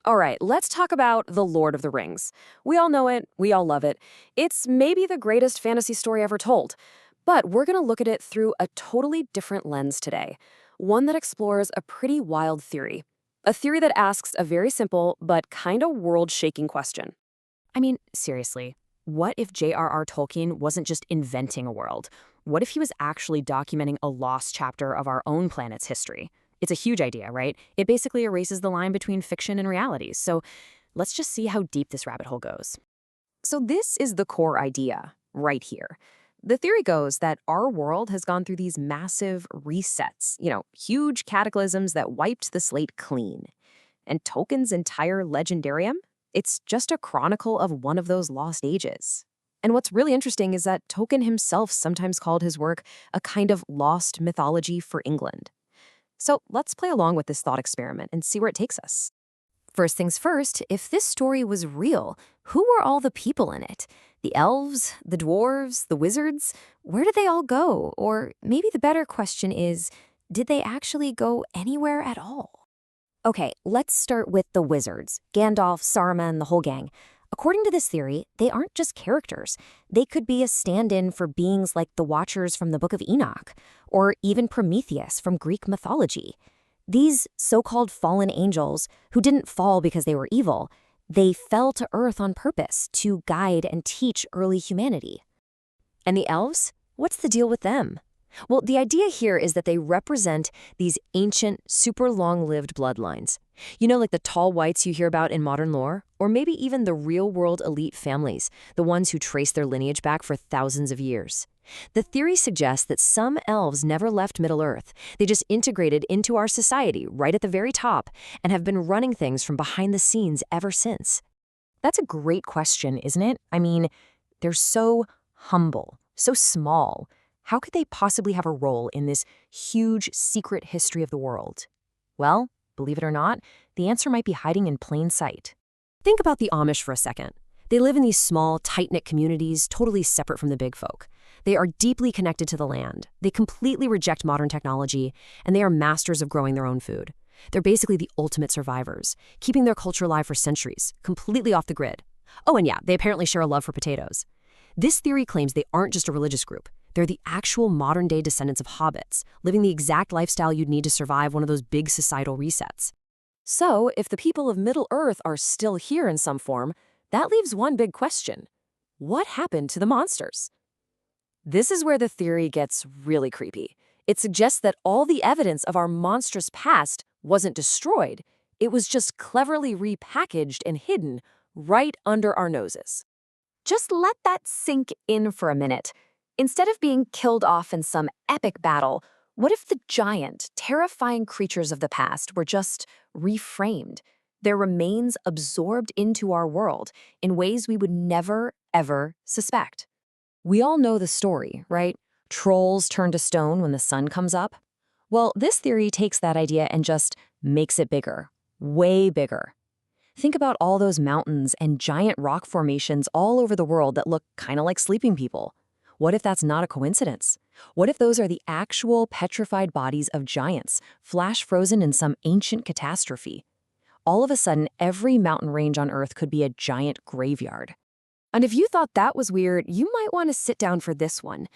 All right, let's talk about The Lord of the Rings. We all know it, we all love it. It's maybe the greatest fantasy story ever told. But we're going to look at it through a totally different lens today. One that explores a pretty wild theory. A theory that asks a very simple but kind of world-shaking question. I mean, seriously, what if J.R.R. Tolkien wasn't just inventing a world? What if he was actually documenting a lost chapter of our own planet's history? It's a huge idea, right? It basically erases the line between fiction and reality. So let's just see how deep this rabbit hole goes. So this is the core idea right here. The theory goes that our world has gone through these massive resets, huge cataclysms that wiped the slate clean. And Tolkien's entire legendarium, it's just a chronicle of one of those lost ages. And what's really interesting is that Tolkien himself sometimes called his work a kind of lost mythology for England. So let's play along with this thought experiment and see where it takes us. First things first, if this story was real, who were all the people in it? The elves, the dwarves, the wizards? Where did they all go? Or maybe the better question is, did they actually go anywhere at all? Okay, let's start with the wizards. Gandalf, Saruman, the whole gang. According to this theory, they aren't just characters. They could be a stand-in for beings like the Watchers from the Book of Enoch, or even Prometheus from Greek mythology. These so-called fallen angels, who didn't fall because they were evil, they fell to Earth on purpose to guide and teach early humanity. And the elves? What's the deal with them? Well, the idea here is that they represent these ancient, super long-lived bloodlines. Like the tall whites you hear about in modern lore, or maybe even the real-world elite families, the ones who trace their lineage back for thousands of years. The theory suggests that some elves never left Middle-earth. They just integrated into our society right at the very top and have been running things from behind the scenes ever since. That's a great question, isn't it? I mean, they're so humble, so small. How could they possibly have a role in this huge secret history of the world? Well, believe it or not, the answer might be hiding in plain sight. Think about the Amish for a second. They live in these small, tight-knit communities, totally separate from the big folk. They are deeply connected to the land. They completely reject modern technology, and they are masters of growing their own food. They're basically the ultimate survivors, keeping their culture alive for centuries, completely off the grid. Oh, and yeah, they apparently share a love for potatoes. This theory claims they aren't just a religious group. They're the actual modern-day descendants of hobbits, living the exact lifestyle you'd need to survive one of those big societal resets. So, if the people of Middle-earth are still here in some form, that leaves one big question. What happened to the monsters? This is where the theory gets really creepy. It suggests that all the evidence of our monstrous past wasn't destroyed. It was just cleverly repackaged and hidden right under our noses. Just let that sink in for a minute. Instead of being killed off in some epic battle, what if the giant, terrifying creatures of the past were just reframed, their remains absorbed into our world in ways we would never, ever suspect? We all know the story, right? Trolls turn to stone when the sun comes up. Well, this theory takes that idea and just makes it bigger, way bigger. Think about all those mountains and giant rock formations all over the world that look kind of like sleeping people. What if that's not a coincidence? What if those are the actual petrified bodies of giants, flash frozen in some ancient catastrophe? All of a sudden, every mountain range on Earth could be a giant graveyard. And if you thought that was weird, you might want to sit down for this one.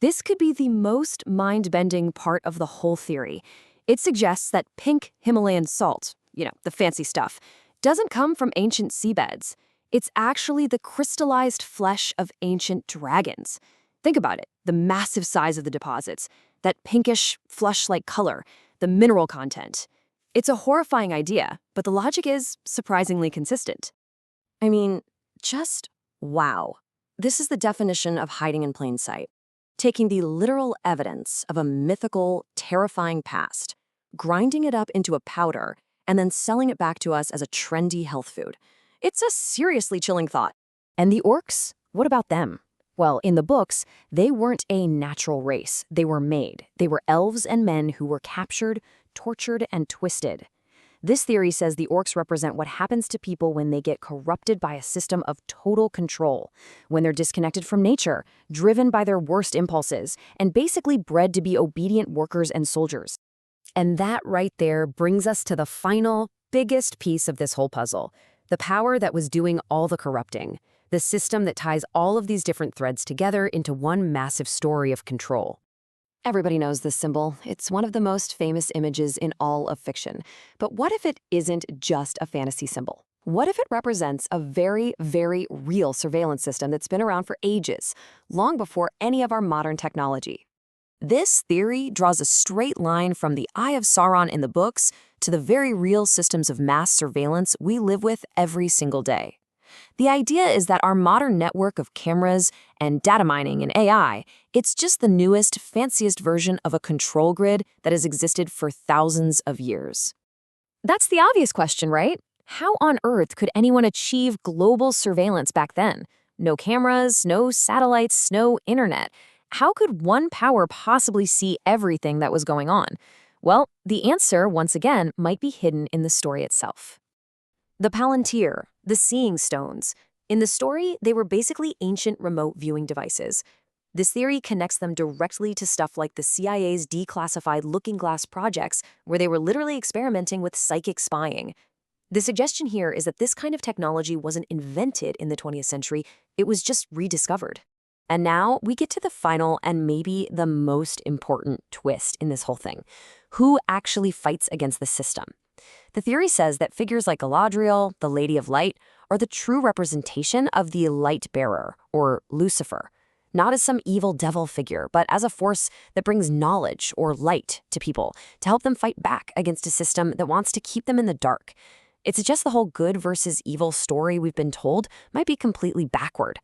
This could be the most mind-bending part of the whole theory. It suggests that pink Himalayan salt, the fancy stuff, doesn't come from ancient seabeds. It's actually the crystallized flesh of ancient dragons. Think about it, the massive size of the deposits, that pinkish, flesh-like color, the mineral content. It's a horrifying idea, but the logic is surprisingly consistent. I mean, just wow. This is the definition of hiding in plain sight. Taking the literal evidence of a mythical, terrifying past, grinding it up into a powder, and then selling it back to us as a trendy health food. It's a seriously chilling thought. And the orcs? What about them? Well, in the books, they weren't a natural race. They were made. They were elves and men who were captured, tortured, and twisted. This theory says the orcs represent what happens to people when they get corrupted by a system of total control, when they're disconnected from nature, driven by their worst impulses, and basically bred to be obedient workers and soldiers. And that right there brings us to the final, biggest piece of this whole puzzle, the power that was doing all the corrupting, the system that ties all of these different threads together into one massive story of control. Everybody knows this symbol. It's one of the most famous images in all of fiction. But what if it isn't just a fantasy symbol? What if it represents a very, very real surveillance system that's been around for ages, long before any of our modern technology? This theory draws a straight line from the Eye of Sauron in the books to the very real systems of mass surveillance we live with every single day. The idea is that our modern network of cameras and data mining and AI, it's just the newest, fanciest version of a control grid that has existed for thousands of years. That's the obvious question, right? How on earth could anyone achieve global surveillance back then? No cameras, no satellites, no internet. How could one power possibly see everything that was going on? Well, the answer, once again, might be hidden in the story itself. The Palantir, the Seeing Stones. In the story, they were basically ancient remote viewing devices. This theory connects them directly to stuff like the CIA's declassified Looking Glass projects, where they were literally experimenting with psychic spying. The suggestion here is that this kind of technology wasn't invented in the 20th century, it was just rediscovered. And now we get to the final and maybe the most important twist in this whole thing. Who actually fights against the system? The theory says that figures like Galadriel, the Lady of Light, are the true representation of the light bearer, or Lucifer, not as some evil devil figure, but as a force that brings knowledge or light to people to help them fight back against a system that wants to keep them in the dark. It suggests the whole good versus evil story we've been told might be completely backward.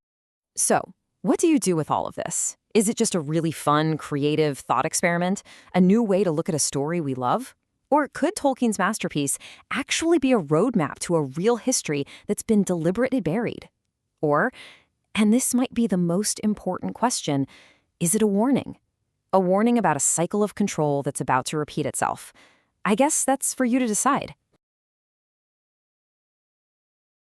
So, what do you do with all of this? Is it just a really fun, creative thought experiment? A new way to look at a story we love? Or could Tolkien's masterpiece actually be a roadmap to a real history that's been deliberately buried? Or, and this might be the most important question, is it a warning? A warning about a cycle of control that's about to repeat itself? I guess that's for you to decide.